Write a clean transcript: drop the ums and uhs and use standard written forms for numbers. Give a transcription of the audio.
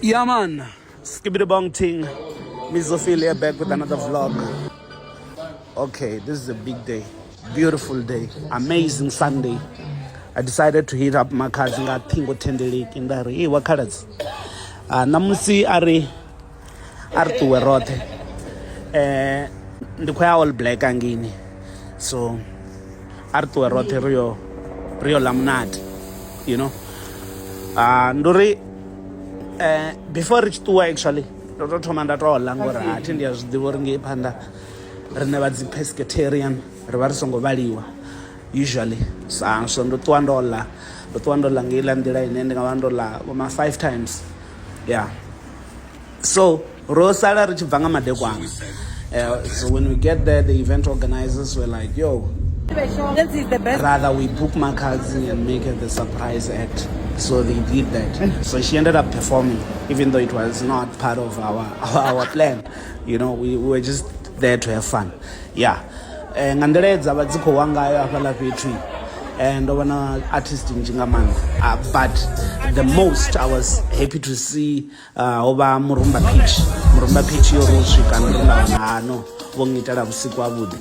Yeah man, skip the bong ting. Mizo Phyll here back with another vlog. Okay, this is a big day, beautiful day, amazing Sunday. I decided to hit up my cousin at Tingo Tendelik in the hey, what colors? Namusi Ari Artu Rote. The all black angini. So Artu Rote Rio Lamnat, you know. Nduri before reach to actually Dr. Tomanda Langora attend the working panda renewed pescatarian reversongo value usually so $2 ngila ending $1 5 times. Yeah, so Rosala rich vanga madekwana. So when we get there, the event organizers were like, yo, this is the best. Rather we book my cousin and make it the surprise act. So they did that. So she ended up performing, even though it was not part of our plan. You know, we were just there to have fun. Yeah. And and one artist in Jingaman. But the most I was happy to see Oba Murumba Peach. Murumba Peach yo Roshi kan no wongitala busiku abudi.